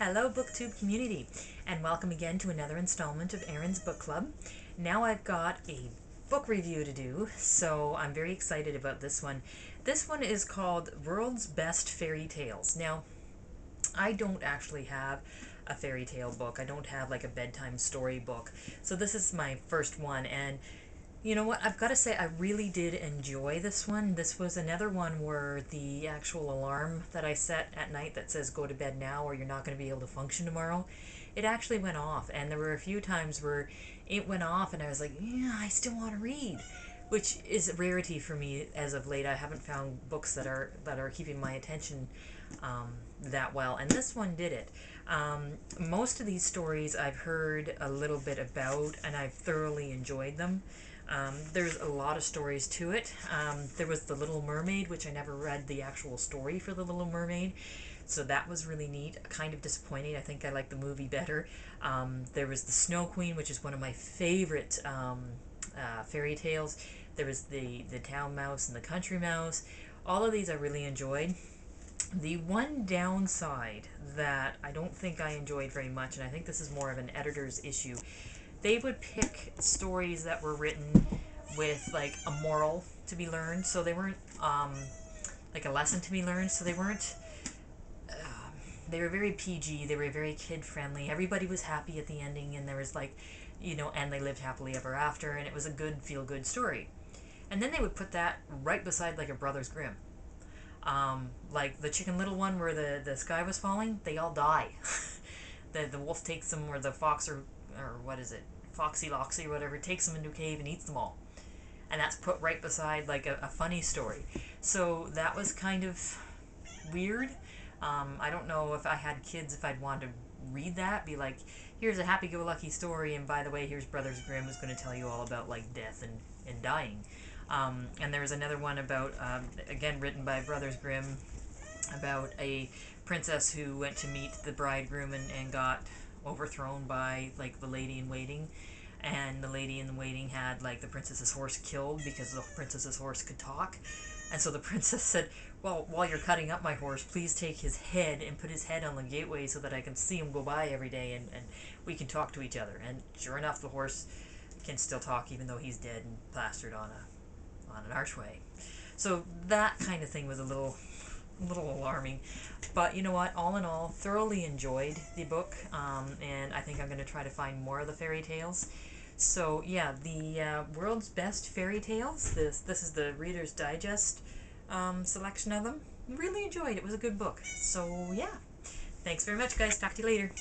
Hello, BookTube community, and welcome again to another installment of Erin's Book Club. Now I've got a book review to do, so I'm very excited about this one. This one is called World's Best Fairy Tales. Now, I don't actually have a fairy tale book. I don't have like a bedtime story book. So this is my first one, and you know what? I've got to say, I really did enjoy this one. This was another one where the actual alarm that I set at night that says go to bed now or you're not going to be able to function tomorrow, it actually went off. And there were a few times where it went off and I was like, yeah, I still want to read, which is a rarity for me as of late. I haven't found books that are keeping my attention that well, and this one did it. Most of these stories I've heard a little bit about, and I've thoroughly enjoyed them. There's a lot of stories to it. There was The Little Mermaid, which I never read the actual story for The Little Mermaid, so that was really neat. Kind of disappointing. I think I like the movie better. There was The Snow Queen, which is one of my favorite fairy tales. There was the Town Mouse and the Country Mouse. All of these I really enjoyed. The one downside that I don't think I enjoyed very much, and I think this is more of an editor's issue, they would pick stories that were written with like a moral to be learned, so they weren't like a lesson to be learned, so they weren't. They were very PG. They were very kid friendly. Everybody was happy at the ending, and there was like, and they lived happily ever after, and it was a good feel good story. And then they would put that right beside like a Brothers Grimm. Like the Chicken Little one where the sky was falling, they all die. The wolf takes them, or the fox, or what is it, Foxy Loxy or whatever, takes them into a cave and eats them all. And that's put right beside like a funny story. So that was kind of weird. I don't know if I had kids, if I'd want to read that, be like, here's a happy-go-lucky story, and by the way, here's Brothers Grimm who's going to tell you all about like death and dying. And there was another one about, again written by Brothers Grimm, about a princess who went to meet the bridegroom and got overthrown by like the lady in waiting, and the lady in waiting had like the princess's horse killed because the princess's horse could talk. And so the princess said, well, while you're cutting up my horse, please take his head and put his head on the gateway so that I can see him go by every day, and we can talk to each other. And sure enough, the horse can still talk even though he's dead and plastered on an archway. So that kind of thing was a little alarming. But you know what? All in all, thoroughly enjoyed the book, and I think I'm going to try to find more of the fairy tales. So yeah, the World's Best Fairy Tales. This is the Reader's Digest selection of them. Really enjoyed it. It was a good book. So yeah, thanks very much, guys. Talk to you later.